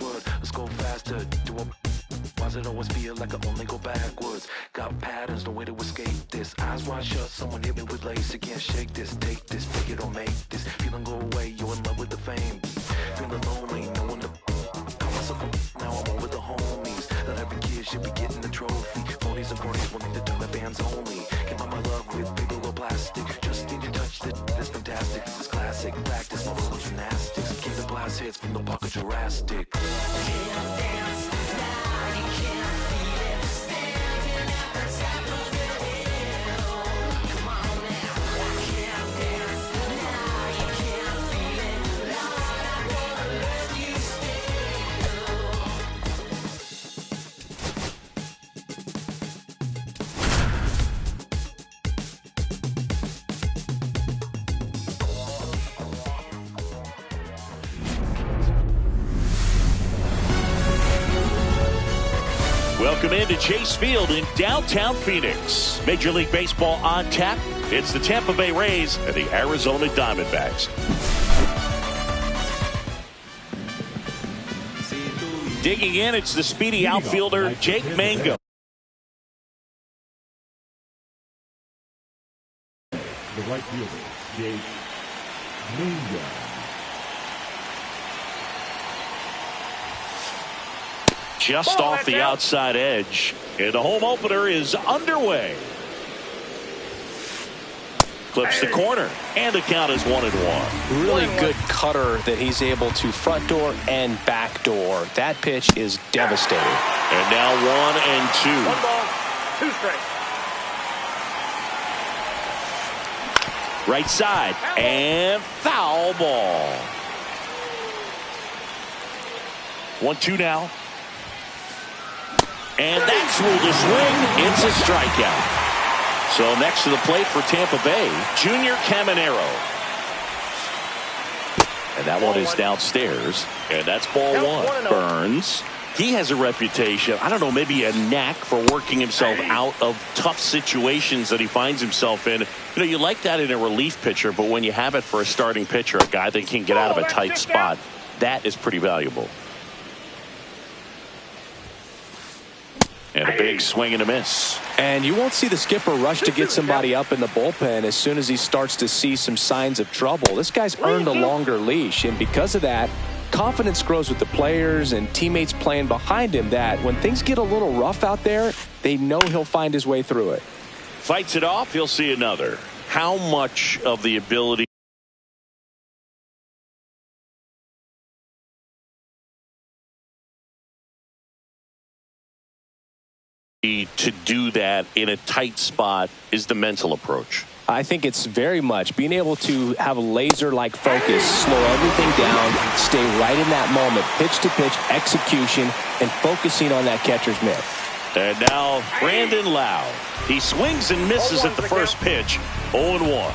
password. Let's go faster. Do a why does it always feel like I only go backwards? Got patterns, no way to escape this. Eyes wide shut, someone hit me with lace. You can't shake this, take this, take it or make this. Feeling go away, you're in love with the fame. Feeling lonely, no one to call myself a now I'm over the homies. That every kid should be getting a trophy. Phonies and cronies wanting to turn the fans only. Can't buy my love with paper or plastic. Just need to touch this, that's fantastic. This is classic practice, my role of gymnastics. Keep the blast hits from the pocket Jurassic. Can't dance now, you can't feel it. Standing at the top of the hill. Come on now, I can't dance now, you can't feel it. Lord, I wanna let you Welcome into Chase Field in downtown Phoenix. Major League Baseball on tap. It's the Tampa Bay Rays and the Arizona Diamondbacks. Digging in, it's the speedy outfielder Jake Mango. The right fielder, Jake Mango. Just off the outside edge. And the home opener is underway. Clips the corner. And the count is 1-1. Really good cutter that he's able to front door and back door. That pitch is devastating. And now 1-2. 1 ball, 2 strikes. Right side. And foul ball. 1-2 now. And that's ruled a swing. It's a strikeout. So next to the plate for Tampa Bay, Junior Caminero. And that one is downstairs. And that's ball 1. Burns. He has a reputation, I don't know, maybe a knack for working himself out of tough situations that he finds himself in. You know, you like that in a relief pitcher, but when you have it for a starting pitcher, a guy that can get out of a tight spot, that is pretty valuable. And a big swing and a miss. And you won't see the skipper rush to get somebody up in the bullpen as soon as he starts to see some signs of trouble. This guy's earned a longer leash, and because of that, confidence grows with the players and teammates playing behind him, that when things get a little rough out there, they know he'll find his way through it. Fights it off, he'll see another. How much of the ability to do that in a tight spot is the mental approach? I think it's very much being able to have a laser-like focus, slow everything down, stay right in that moment, pitch-to-pitch execution, and focusing on that catcher's mitt. And now Brandon Lau. He swings and misses at the first pitch. 0-1.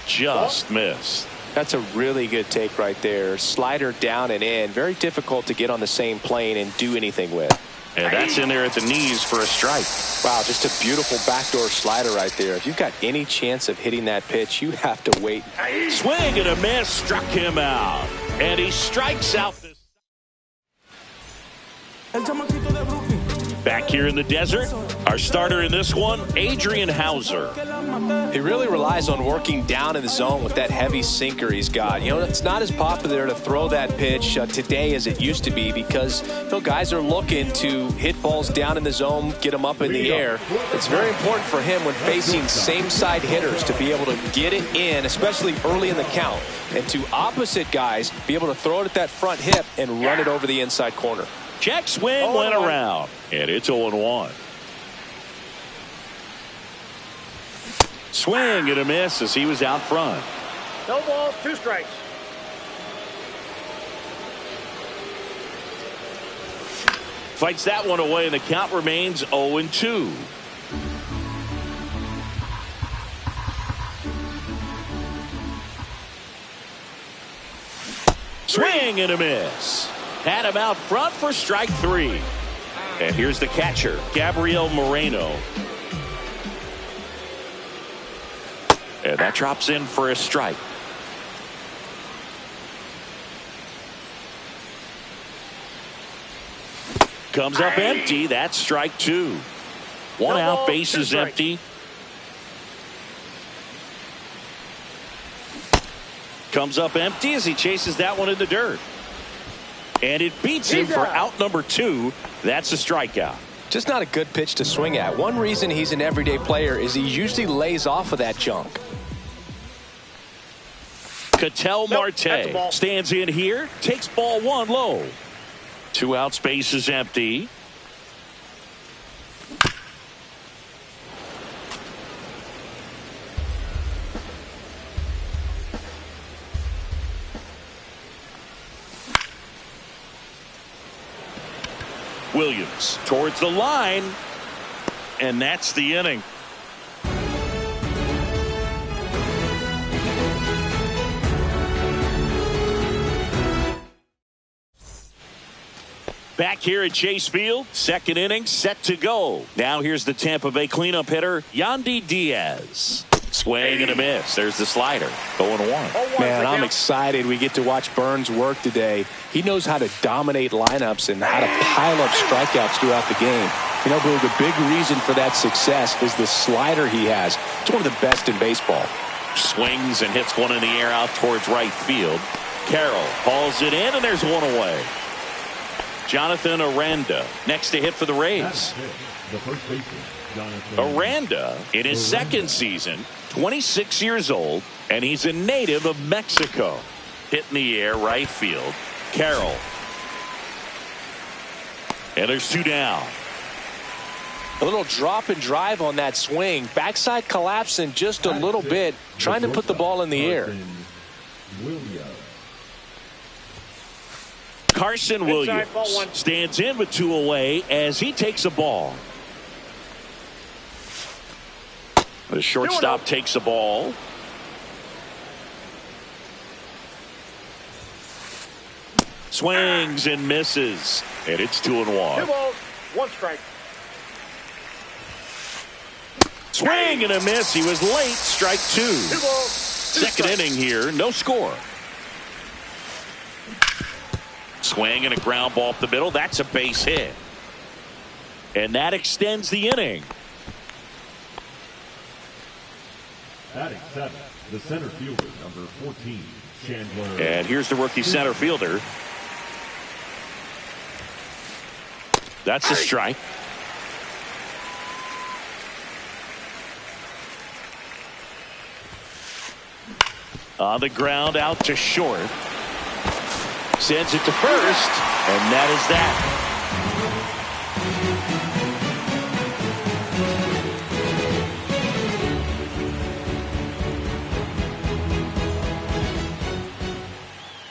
Just missed. That's a really good take right there. Slider down and in. Very difficult to get on the same plane and do anything with. And that's in there at the knees for a strike. Wow, just a beautiful backdoor slider right there. If you've got any chance of hitting that pitch, you have to wait. Swing and a miss, struck him out. And he strikes out this. Back here in the desert, our starter in this one, Adrian Hauser. He really relies on working down in the zone with that heavy sinker he's got. You know, it's not as popular to throw that pitch today as it used to be because guys are looking to hit balls down in the zone, get them up in the air. It's very important for him when facing same-side hitters to be able to get it in, especially early in the count, and to opposite guys be able to throw it at that front hip and run it over the inside corner. Check swing went around, and it's 0-1. Swing and a miss as he was out front. No balls, 2 strikes. Fights that one away, and the count remains 0-2. Swing and a miss. Had him out front for strike 3. And here's the catcher, Gabriel Moreno. And that drops in for a strike. Comes up empty. That's strike two. One out, bases empty. Comes up empty as he chases that one in the dirt. And it beats him for out number two. That's a strikeout. Just not a good pitch to swing at. One reason he's an everyday player is he usually lays off of that junk. Ketel Marte stands in here, takes ball one low. Two outs, bases empty. Williams towards the line, and that's the inning. Back here at Chase Field, second inning set to go. Now here's the Tampa Bay cleanup hitter, Yandy Diaz. Swing and a miss. There's the slider. 0-1. Man, I'm excited we get to watch Burns work today. He knows how to dominate lineups and how to pile up strikeouts throughout the game. You know, Boo, the big reason for that success is the slider he has. It's one of the best in baseball. Swings and hits one in the air out towards right field. Carroll hauls it in, and there's one away. Jonathan Aranda next to hit for the Rays. The first baseman, Jonathan Aranda in his second season, 26 years old, and he's a native of Mexico. Hit in the air, right field. Carroll. And there's two down. A little drop and drive on that swing. Backside collapsing just a little bit, trying to put the ball in the air. Carson Williams stands in with two away as he takes a ball. The shortstop takes a ball. Swings and misses. And it's 2-1. 2 balls, 1 strike. Swing and a miss. He was late. Strike two. 2 balls, 2 Second strikes. inning here. No score. Swing and a ground ball up the middle. That's a base hit. And that extends the inning. Batting 7, the center fielder, number 14, Chandler. And here's the rookie center fielder. That's a strike. On the ground, out to short. Sends it to first, and that is that.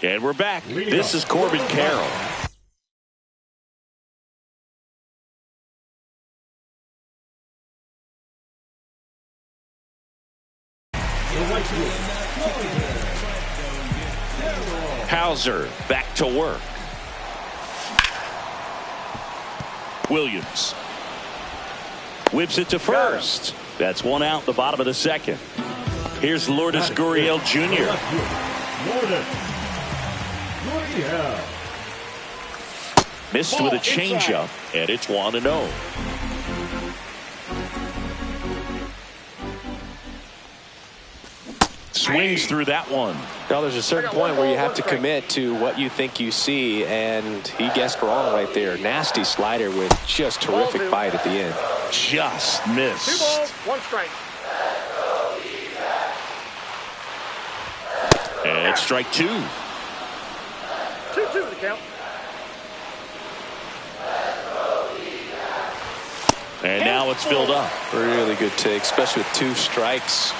And we're back. This is Corbin Carroll. Hauser back to work. Williams whips it to first. That's one out, the bottom of the second. Here's Lourdes Gurriel Jr. Missed with a changeup, and it's 1-0. Swings through that one. Now there's a certain point where you have to commit to what you think you see, and he guessed wrong right there. Nasty slider with just terrific bite at the end. Just missed. 2 balls, 1 strike. And it's strike two. 2-2 the count. And now it's filled up. Really good take, especially with 2 strikes.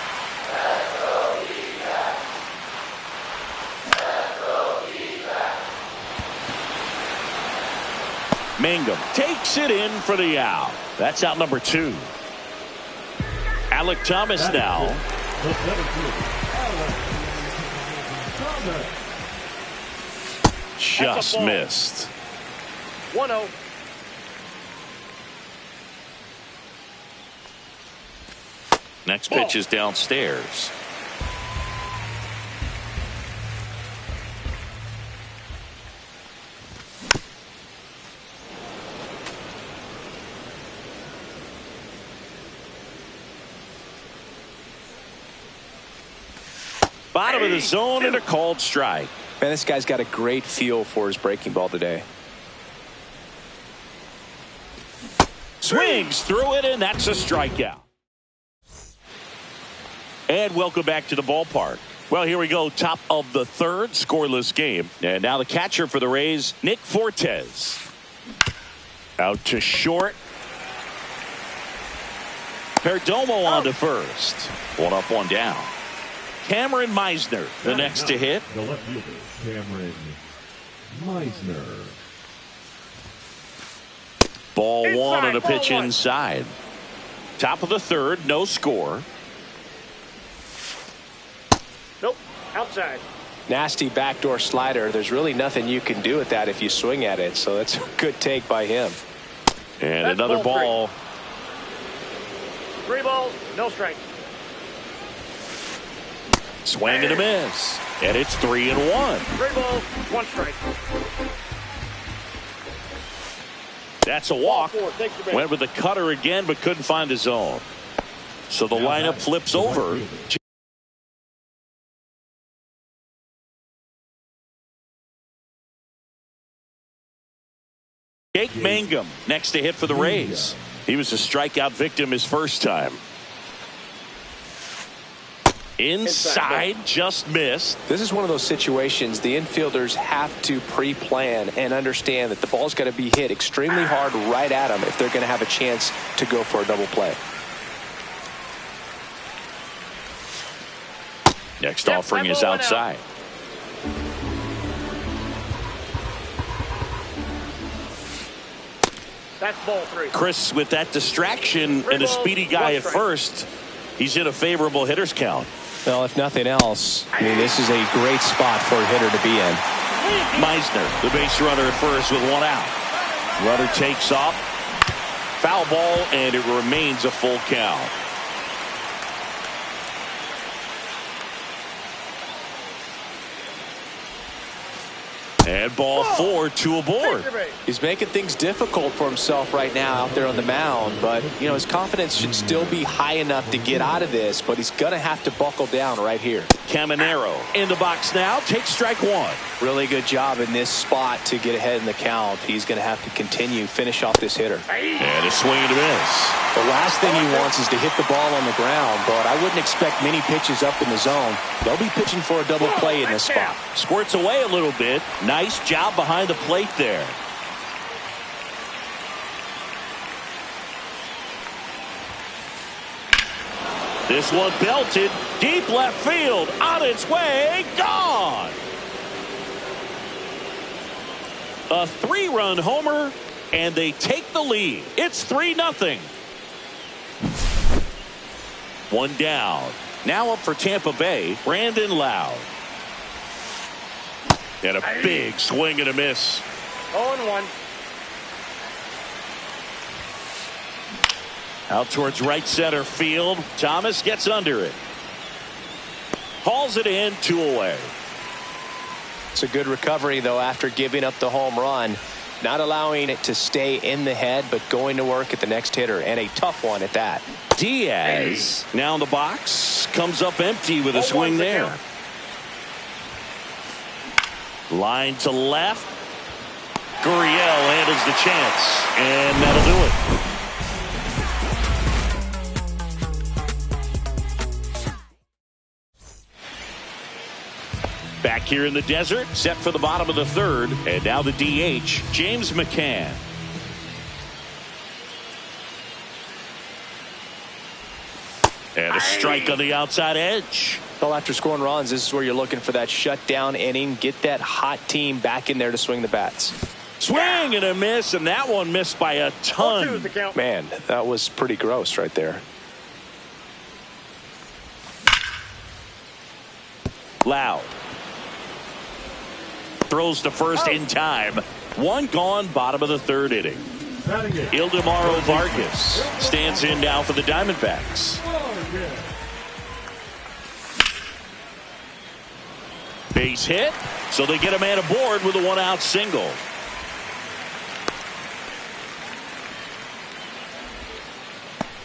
Mangum takes it in for the out. That's out number 2. Alec Thomas now. Just missed. 1-0. Next pitch is downstairs. Bottom of the zone and a called strike. Man, this guy's got a great feel for his breaking ball today. Swings through it, and that's a strikeout. And welcome back to the ballpark. Well, here we go. Top of the third, scoreless game. And now the catcher for the Rays, Nick Fortes. Out to short. Perdomo on to first. One up, one down. Cameron Meisner, the next to hit. The left fielder, Cameron Meisner. Ball Inside, one on a ball pitch one. inside. Top of the third, no score. Nope. Outside. Nasty backdoor slider. There's really nothing you can do with that if you swing at it. So that's a good take by him. And That's another ball ball. 3 balls, no strikes. Swing and a miss. And it's 3-1. 3 balls, 1 strike. That's a walk. Ball 4, takes the base. Went with the cutter again, but couldn't find the zone. So the lineup flips over. Jake Mangum next to hit for the Rays. He was a strikeout victim his first time. Inside, just missed. This is one of those situations the infielders have to pre-plan and understand that the ball's got to be hit extremely hard right at them if they're going to have a chance to go for a double play. Next offering is outside. That's ball 3. Chris, with that distraction and a speedy guy at first, he's in a favorable hitter's count. Well, if nothing else, I mean, this is a great spot for a hitter to be in. Meisner, the base runner at first with 1 out. Runner takes off. Foul ball, and it remains a full count. And ball 4, 2 aboard. He's making things difficult for himself right now out there on the mound, but you know his confidence should still be high enough to get out of this, but he's gonna have to buckle down right here. Caminero in the box now, takes strike 1. Really good job in this spot to get ahead in the count. He's gonna have to finish off this hitter. And a swing and a miss. The last thing he wants is to hit the ball on the ground, but I wouldn't expect many pitches up in the zone. They'll be pitching for a double play in this spot. Squirts away a little bit. Nice job behind the plate there. This one belted deep left field, on its way, gone. A 3-run homer, and they take the lead. It's 3-0. 1 down. Now up for Tampa Bay, Brandon Lowe. And a big swing and a miss. 0-1. Out towards right center field. Thomas gets under it. Hauls it in, 2 away. It's a good recovery, though, after giving up the home run. Not allowing it to stay in the head, but going to work at the next hitter, and a tough one at that. Diaz now in the box. Comes up empty with a swing there. Line to left. Gurriel handles the chance, and that'll do it. Back here in the desert, set for the bottom of the third, and now the DH, James McCann. And a strike on the outside edge. Well, after scoring runs, this is where you're looking for that shutdown inning. Get that hot team back in there to swing the bats. Swing and a miss, and that one missed by a ton. Man, that was pretty gross right there. Loud. Throws to first in time. 1 gone, bottom of the third inning. Ildemaro Vargas stands in now for the Diamondbacks. Base hit, so they get a man aboard with a 1-out single.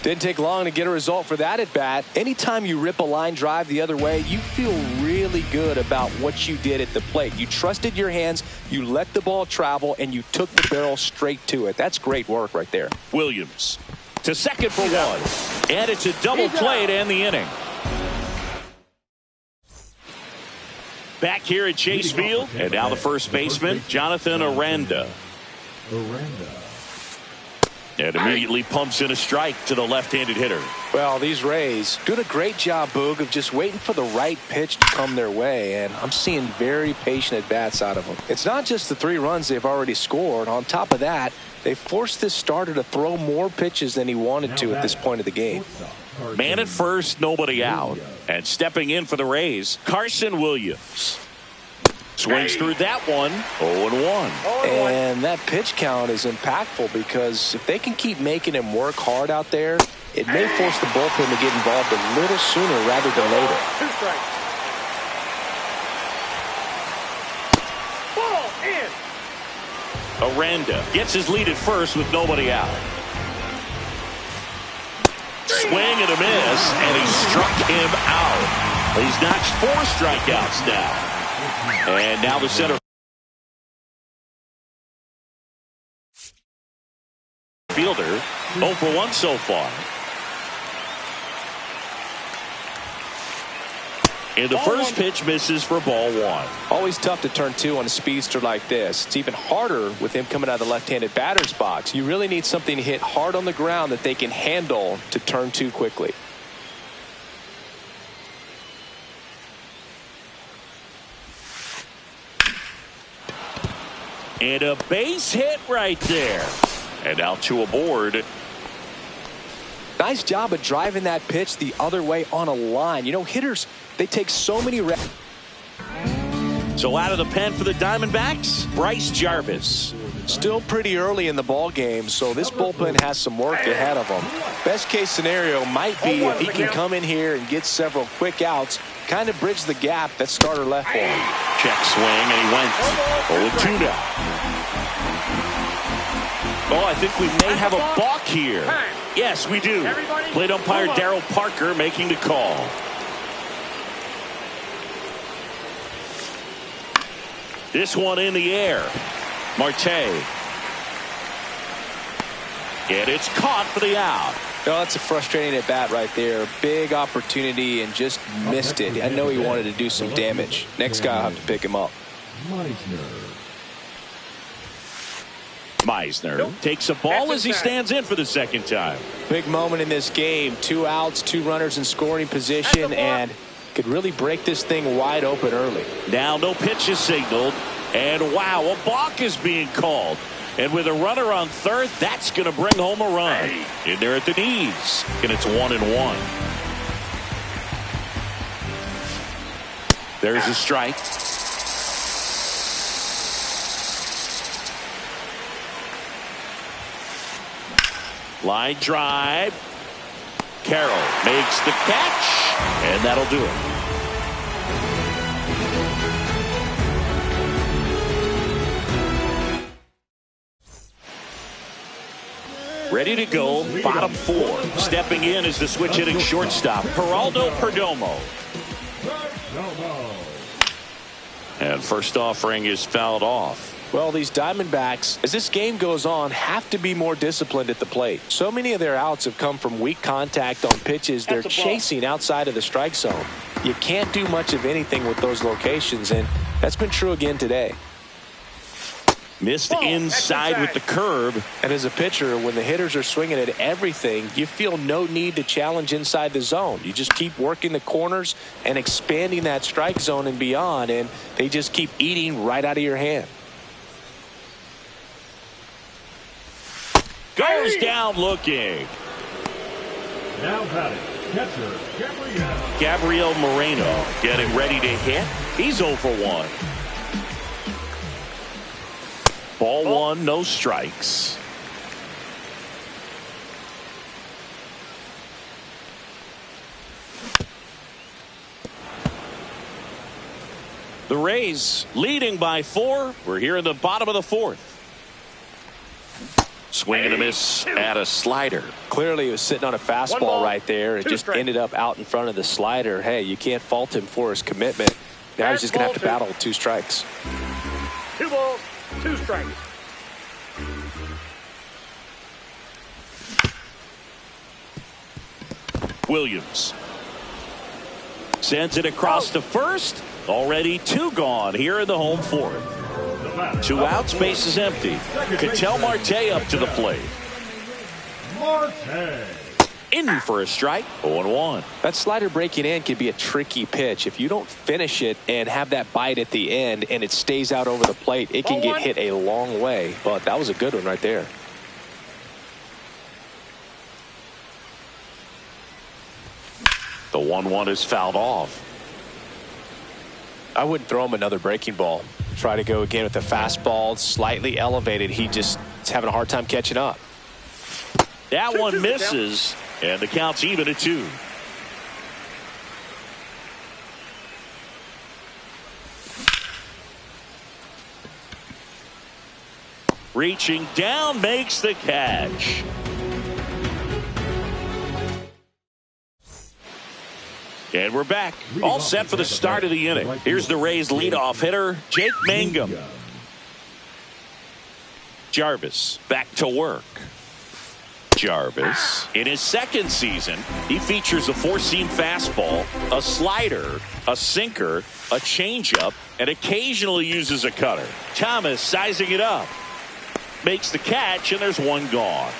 Didn't take long to get a result for that at bat. Anytime you rip a line drive the other way, you feel really really good about what you did at the plate. You trusted your hands, you let the ball travel, and you took the barrel straight to it. That's great work right there. Williams to second for one. And it's a double play to end the inning. Back here at Chase Field. And now the first baseman, Jonathan Aranda. And immediately pumps in a strike to the left-handed hitter. Well, these Rays doing a great job, Boog, of just waiting for the right pitch to come their way, and I'm seeing very patient at-bats out of them. It's not just the 3 runs they've already scored. On top of that, they forced this starter to throw more pitches than he wanted to at this point of the game. Man at first, nobody out. And stepping in for the Rays, Carson Williams. Swings through that one, 0-1. And that pitch count is impactful because if they can keep making him work hard out there, it may force the bullpen to get involved a little sooner rather than later. 2 strikes. Ball in. Aranda gets his lead at first with nobody out. Swing and a miss, and he struck him out. He's notched 4 strikeouts now. And now the center fielder 0 for 1 so far. And the first pitch misses for ball 1. Always tough to turn 2 on a speedster like this. It's even harder with him coming out of the left-handed batter's box. You really need something to hit hard on the ground that they can handle to turn 2 quickly. And a base hit right there. And now 2 aboard. Nice job of driving that pitch the other way on a line. You know, hitters, they take so many reps. So out of the pen for the Diamondbacks, Bryce Jarvis. Still pretty early in the ball game, so this bullpen has some work ahead of them. Best case scenario might be if he can come in here and get several quick outs, kind of bridge the gap that starter left for him. Check swing, and he went 0-2 now. Oh, I think we may have a balk here. Yes, we do. Plate umpire Darryl Parker making the call. This one in the air. Marte. And it's caught for the out. No, that's a frustrating at bat right there. Big opportunity and just missed it. I know he wanted to do some damage. Next guy will have to pick him up. Meisner takes a ball as he stands in for the second time. Big moment in this game. 2 outs, 2 runners in scoring position, and could really break this thing wide open early. Now no pitch is signaled, and wow, a balk is being called. And with a runner on third, that's going to bring home a run. In there at the knees, and it's 1-1. There's a strike. Line drive. Carroll makes the catch, and that'll do it. Ready to go, bottom 4. Stepping in is the switch hitting shortstop, Geraldo Perdomo. And first offering is fouled off. Well, these Diamondbacks, as this game goes on, have to be more disciplined at the plate. So many of their outs have come from weak contact on pitches they're chasing outside of the strike zone. You can't do much of anything with those locations, and that's been true again today. Missed inside with the curve. And as a pitcher, when the hitters are swinging at everything, you feel no need to challenge inside the zone. You just keep working the corners and expanding that strike zone and beyond, and they just keep eating right out of your hand. Goes down looking. Now batting, catcher Gabriel Moreno getting ready to hit. He's 0 for 1. Ball 1, no strikes. The Rays leading by 4. We're here in the bottom of the 4th. Swing and a miss at a slider. Clearly he was sitting on a fastball right there. It just ended up out in front of the slider. Hey, you can't fault him for his commitment. Now he's just going to have to battle with 2 strikes. 2 balls, 2 strikes. Williams sends it across to first. Already 2 gone here in the home 4th. 2 outs, base is empty. Ketel Marte up to the plate. Marte. In for a strike. 0-1. That slider breaking in can be a tricky pitch. If you don't finish it and have that bite at the end and it stays out over the plate, it can get hit a long way. But that was a good one right there. The 1-1 is fouled off. I wouldn't throw him another breaking ball. Try to go again with the fastball, slightly elevated. He just is having a hard time catching up. That one misses, and the count's even at 2. Reaching down, makes the catch. And we're back. All set for the start of the inning. Here's the Rays leadoff hitter, Jake Mangum. Jarvis back to work. Jarvis, in his 2nd season, he features a 4-seam fastball, a slider, a sinker, a changeup, and occasionally uses a cutter. Thomas sizing it up. Makes the catch, and there's 1 gone.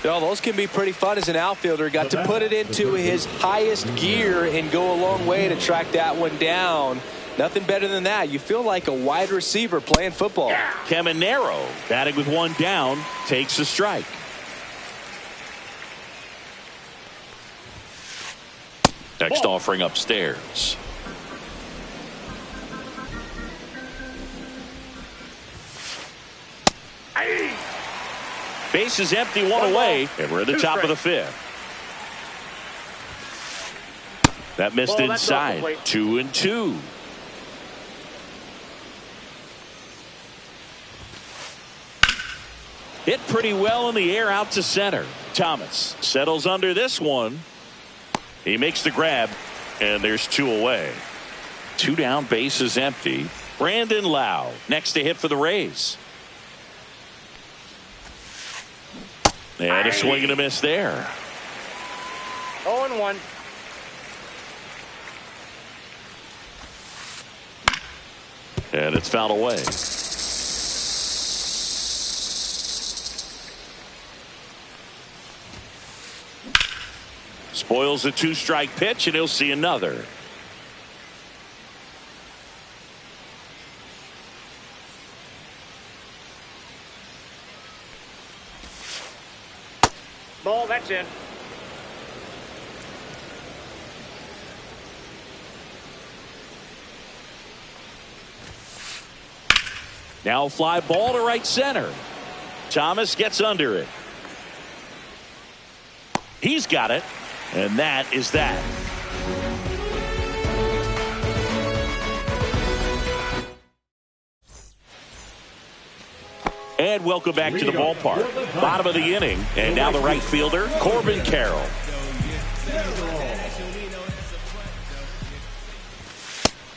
Well, those can be pretty fun as an outfielder. Got to put it into his highest gear and go a long way to track that one down. Nothing better than that. You feel like a wide receiver playing football. Caminero batting with 1 down, takes a strike. Next offering upstairs. Base is empty, 1 away, and we're at the top of the 5th. That missed inside. 2-2. Hit pretty well in the air out to center. Thomas settles under this one. He makes the grab, and there's 2 away. 2 down, base is empty. Brandon Lau next to hit for the Rays. And a swing and a miss there. 0-1. And it's fouled away. Spoils a 2-strike pitch, and he'll see another. Ball, that's in. Now fly ball to right center. Thomas gets under it. He's got it, and that is that. And welcome back to the ballpark. Bottom of the inning, and now the right fielder, Corbin Carroll.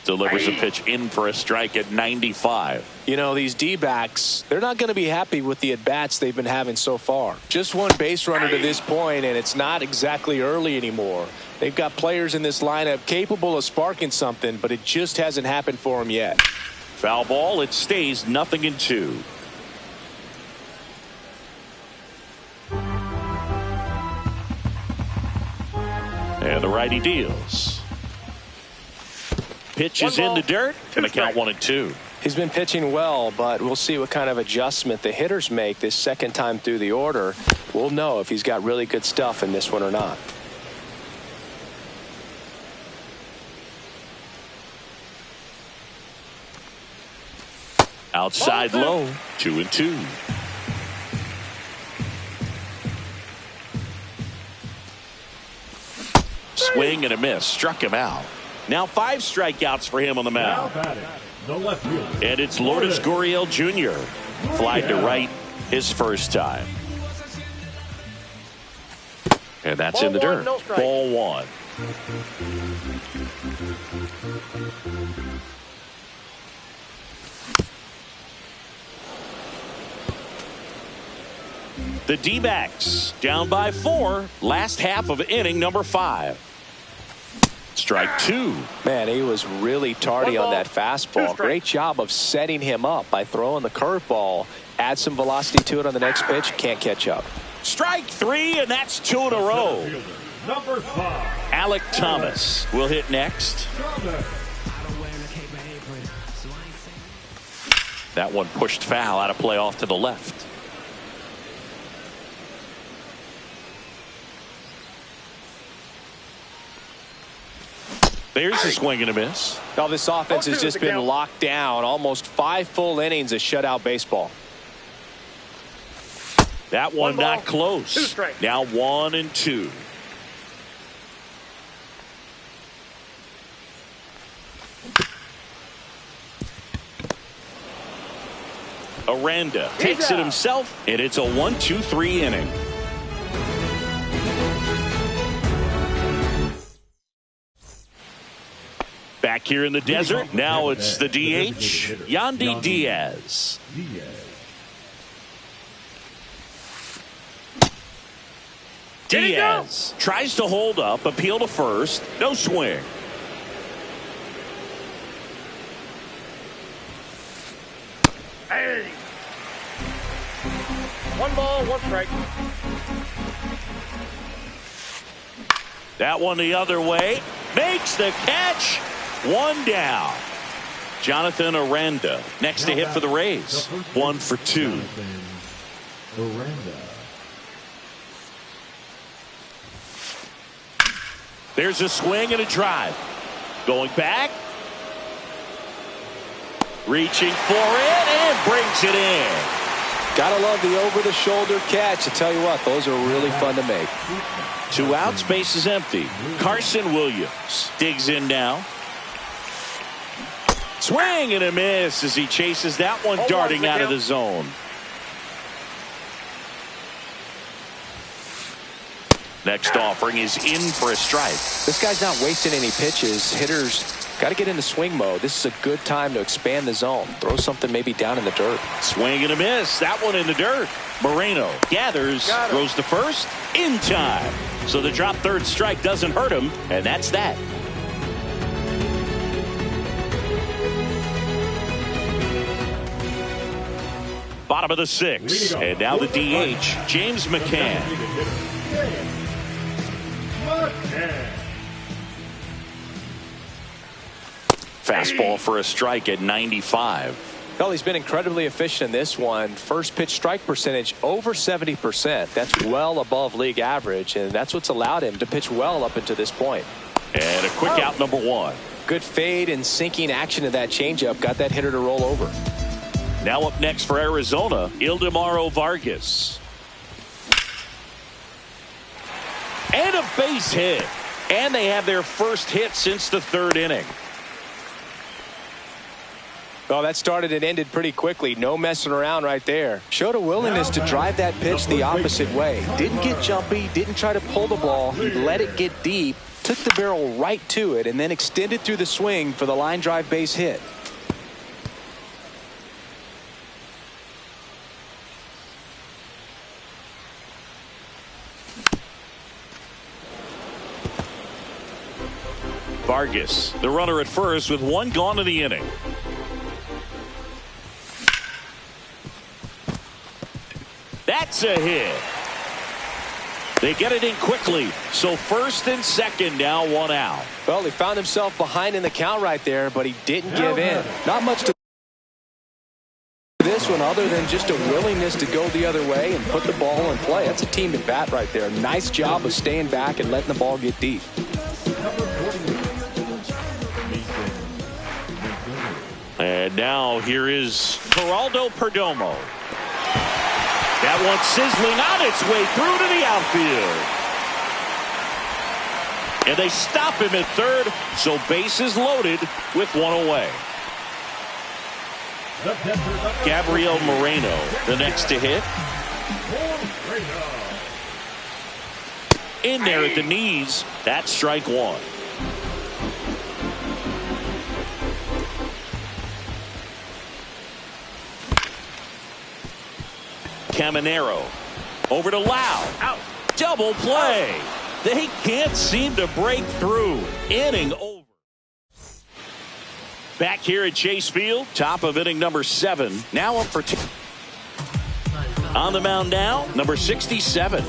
Delivers a pitch in for a strike at 95. You know, these D-backs, they're not going to be happy with the at-bats they've been having so far. Just 1 base runner to this point, and it's not exactly early anymore. They've got players in this lineup capable of sparking something, but it just hasn't happened for them yet. Foul ball, it stays 0-2. And the righty deals. Pitch is in the dirt, and the count 1-2. He's been pitching well, but we'll see what kind of adjustment the hitters make this 2nd time through the order. We'll know if he's got really good stuff in this one or not. Outside low, 2-2. Swing and a miss, struck him out. Now 5 strikeouts for him on the mound. And it's Lourdes Gurriel Jr. Flied to right his first time. And that's in the dirt. Ball 1. The D-backs down by 4. Last half of inning number 5. Strike 2. Man, he was really tardy on that fastball. Great job of setting him up by throwing the curveball. Add some velocity to it on the next pitch. Can't catch up. Strike 3, and that's 2 in a row. Number 5. Alec Thomas will hit next. That one pushed foul out of play off to the left. There's a swing and a miss. Now this offense has just been locked down. Almost 5 full innings of shutout baseball. That one not close. Now 1-2. Aranda takes it himself, and it's a 1-2-3 inning. Back here in the desert, now it's the DH, Yandy Diaz. Diaz tries to hold up, appeal to first, no swing. Hey. 1 ball, 1 strike. That one the other way, makes the catch. 1 down. Jonathan Aranda next to hit for the Rays. 1 for 2. There's a swing and a drive. Going back. Reaching for it and brings it in. Gotta love the over-the-shoulder catch. I tell you what, those are really fun to make. 2 outs, base is empty. Carson Williams digs in now. Swing and a miss as he chases that one darting out of the zone. Next offering is in for a strike. This guy's not wasting any pitches. Hitters got to get into swing mode. This is a good time to expand the zone. Throw something maybe down in the dirt. Swing and a miss. That one in the dirt. Moreno gathers, throws to first in time. So the drop third strike doesn't hurt him, and that's that. Bottom of the 6th, and now the DH, James McCann. Fastball for a strike at 95. Well, he's been incredibly efficient in this one. First pitch strike percentage over 70%. That's well above league average, and that's what's allowed him to pitch well up until this point. And a quick out number 1. Good fade and sinking action of that changeup got that hitter to roll over. Now up next for Arizona, Ildemaro Vargas. And a base hit. And they have their first hit since the 3rd inning. Well, that started and ended pretty quickly. No messing around right there. Showed a willingness to drive that pitch the opposite way. Didn't get jumpy, didn't try to pull the ball. He let it get deep, took the barrel right to it, and then extended through the swing for the line drive base hit. Vargas, the runner at first with 1 gone in the inning. That's a hit. They get it in quickly. So first and second, now 1 out. Well, he found himself behind in the count right there, but he didn't give in. Not much to this one other than just a willingness to go the other way and put the ball in play. That's a team at bat right there. Nice job of staying back and letting the ball get deep. And now here is Geraldo Perdomo. That one sizzling on its way through to the outfield. And they stop him at third, so bases loaded with 1 away. Gabriel Moreno, the next to hit. In there at the knees, that's strike 1. Caminero Over to Lau. Out. Double play. They can't seem to break through. Inning over. Back here at Chase Field, top of inning number 7. Now up for 2. On the mound now, number 67.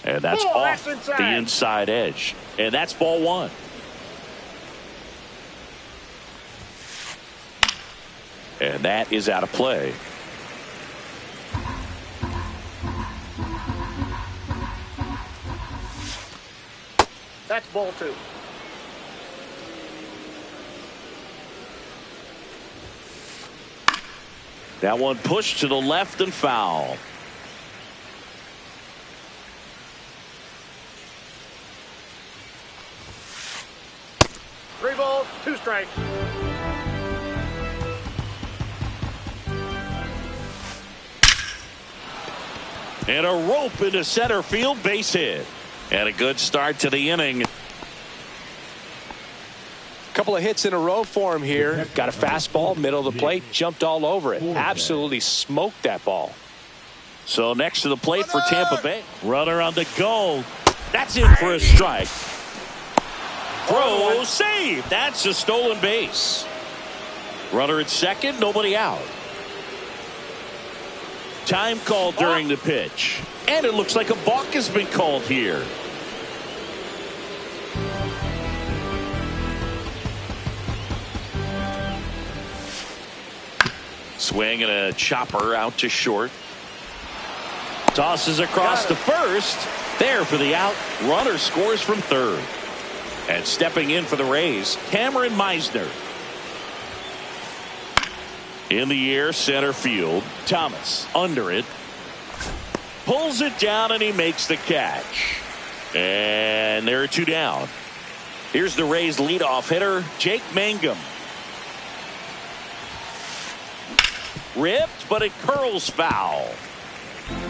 And that's off the inside edge. And that's ball 1. And that is out of play. That's ball 2. That one pushed to the left and foul. Three balls, 2 strikes. And a rope into center field, base hit. And a good start to the inning. Couple of hits in a row for him here. Got a fastball, middle of the plate, jumped all over it. Absolutely smoked that ball. So next to the plate for Tampa Bay. Runner on the go. That's in for a strike. Throw, save. That's a stolen base. Runner at second, nobody out. Time called during the pitch. And it looks like a balk has been called here. Swing and a chopper out to short. Tosses across to first. There for the out. Runner scores from third. And stepping in for the Rays, Cameron Meisner. In the air, center field. Thomas under it. Pulls it down and he makes the catch. And there are 2 down. Here's the Rays leadoff hitter, Jake Mangum. Ripped, but it curls foul.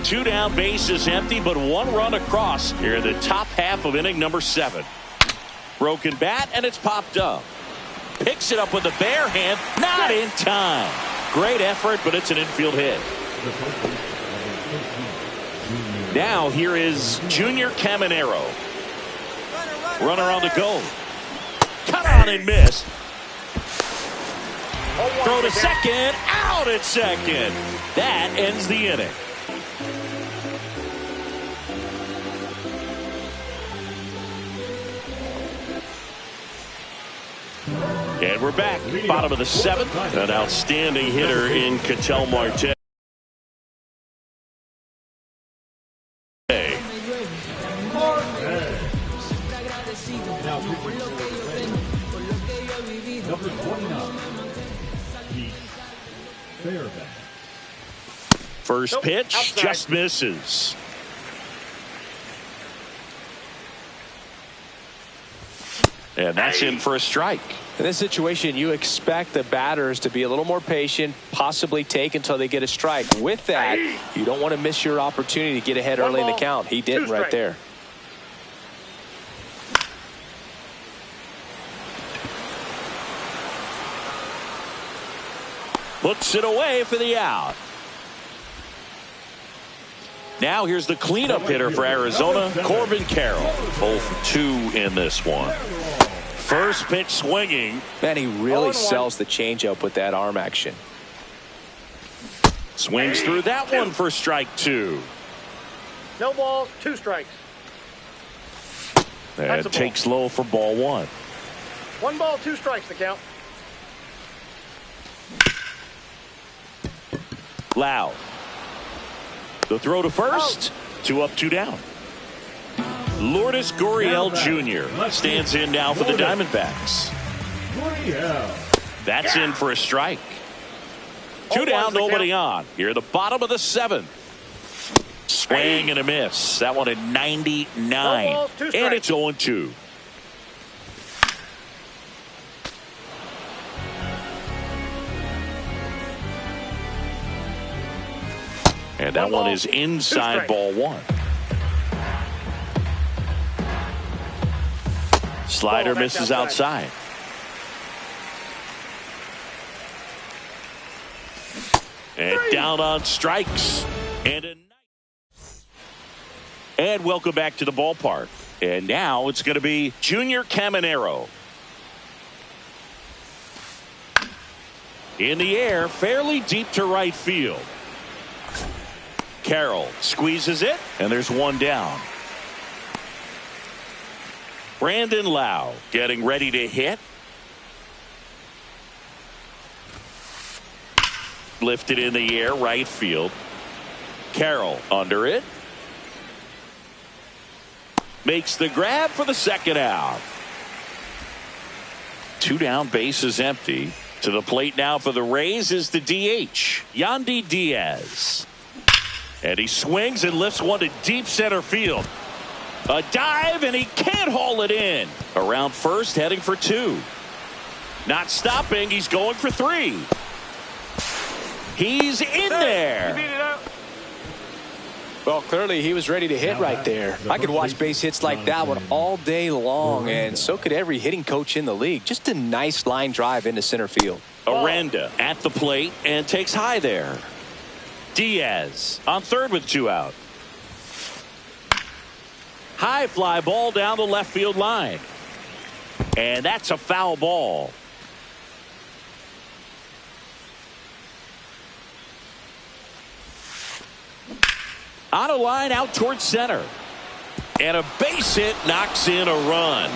2 down, bases empty, but 1 run across here in the top half of inning number 7. Broken bat, and it's popped up. Picks it up with the bare hand, not in time. Great effort, but it's an infield hit. Now here is Junior Caminero. Runner on the go. Cut on and missed. Throw to second, out at second. That ends the inning. And we're back, bottom of the 7th. An outstanding hitter in Ketel Marte. Number 29. First pitch just misses. And that's in for a strike. In this situation, you expect the batters to be a little more patient, possibly take until they get a strike. With that, you don't want to miss your opportunity to get ahead early in the count. He did right there. Puts it away for the out. Now here's the cleanup hitter for Arizona, Corbin Carroll. 0 for 2 in this one. First pitch swinging. Man, he really sells the changeup with that arm action. Swings through that one for strike 2. No balls, 2 strikes. And takes low for ball 1. 1 ball, 2 strikes the count. Lau. The throw to first. 2 up, 2 down. Lourdes Gurriel Jr. stands in now for the Diamondbacks. That's in for a strike. 2 down, nobody on. Here at the bottom of the 7th. Swing and a miss. That one at 99. And it's 0-2. And that one is inside ball one. Slider misses outside. And down on strikes. And welcome back to the ballpark. And now it's going to be Junior Caminero. In the air, fairly deep to right field. Carroll squeezes it, and there's one down. Brandon Lau getting ready to hit. Lifted in the air, right field. Carroll under it. Makes the grab for the second out. Two down, bases empty. To the plate now for the Rays is the DH, Yandy Diaz. And he swings and lifts one to deep center field. A dive, and he can't haul it in. Around first, heading for two. Not stopping, he's going for three. He's in there. Well, clearly he was ready to hit right there. I could watch base hits like that one all day long, and so could every hitting coach in the league. Just a nice line drive into center field. Aranda at the plate and takes high there. Diaz on third with two out. High fly ball down the left field line. And that's a foul ball. On a line out towards center. And a base hit knocks in a run.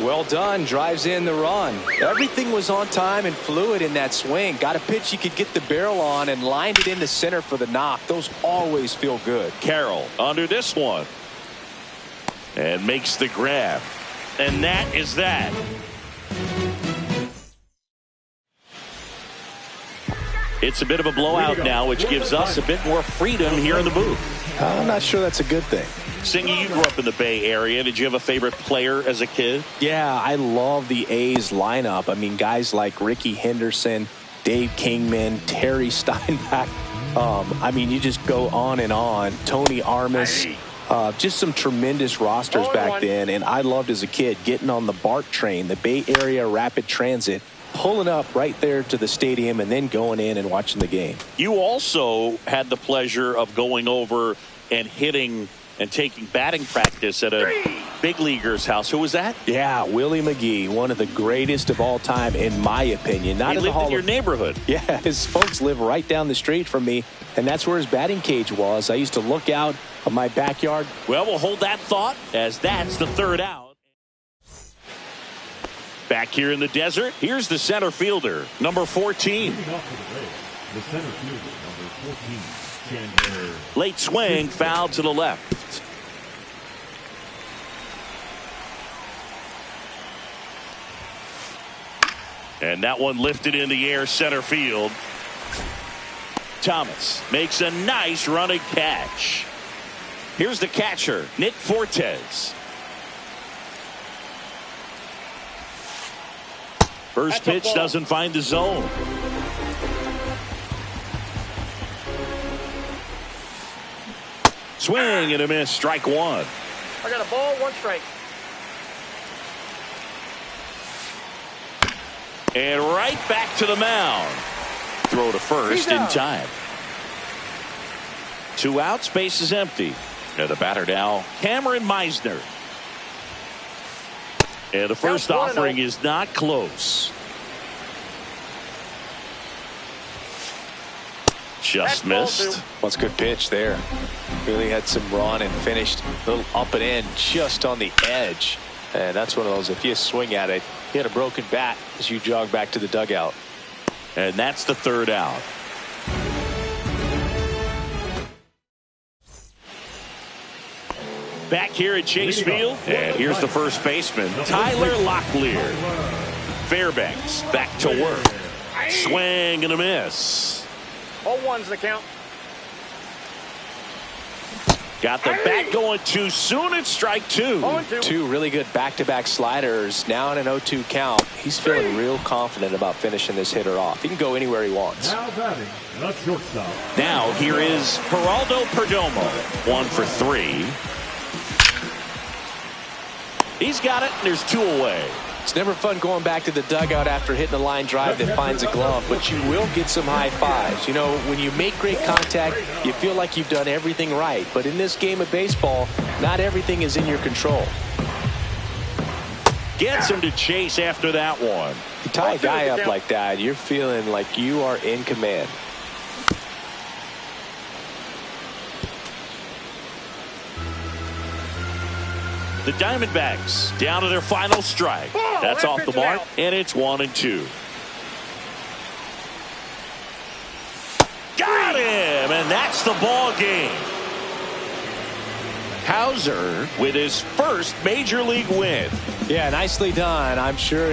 Well done. Drives in the run. Everything was on time and fluid in that swing. Got a pitch he could get the barrel on and lined it into center for the knock. Those always feel good. Carroll under this one. And makes the grab. And that is that. It's a bit of a blowout now, which gives us a bit more freedom here in the booth. I'm not sure that's a good thing. Singy, you grew up in the Bay Area. Did you have a favorite player as a kid? Yeah, I love the A's lineup. I mean, guys like Ricky Henderson, Dave Kingman, Terry Steinbach. I mean, you just go on and on. Tony Armas. Just some tremendous rosters back then. And I loved as a kid getting on the BART train, the Bay Area Rapid Transit, pulling up right there to the stadium and then going in and watching the game. You also had the pleasure of going over and hitting and taking batting practice at a big leaguer's house. Who was that? Yeah, Willie McGee, one of the greatest of all time, in my opinion. He lived in your neighborhood. Yeah, his folks live right down the street from me, and that's where his batting cage was. I used to look out of my backyard. Well, we'll hold that thought as that's the third out. Back here in the desert, here's the center fielder, number 14. The center fielder, number 14, Chandler. Late swing, foul to the left. And that one lifted in the air, center field. Thomas makes a nice running catch. Here's the catcher, Nick Fortes. First pitch doesn't find the zone. Swing and a miss, strike one. I got a ball, one strike. And right back to the mound. Throw to first in time. Two outs, base is empty. And the batter now, Cameron Meisner. And the first offering is not close. Just missed. What's a good pitch there. Really had some run and finished a little up and in just on the edge. And that's one of those, if you swing at it, you had a broken bat as you jog back to the dugout. And that's the third out. Back here at Chase Field, and here's the first baseman, Tyler Locklear. Fairbanks back to work. Swing and a miss. All one's the count. Got the bat going too soon. It's strike two. Two really good back-to-back sliders. Now in an 0-2 count. He's feeling real confident about finishing this hitter off. He can go anywhere he wants. Now batting, the shortstop. Now here is Geraldo Perdomo. 1 for 3. He's got it, and there's 2 away. It's never fun going back to the dugout after hitting a line drive that finds a glove, but you will get some high fives. You know, when you make great contact, you feel like you've done everything right. But in this game of baseball, not everything is in your control. Gets him to chase after that one. You tie a guy up like that, you're feeling like you are in command. The Diamondbacks down to their final strike. That's off the mark, and it's 1-2. Got him, and that's the ball game. Hauser with his first major league win. Yeah, nicely done. I'm sure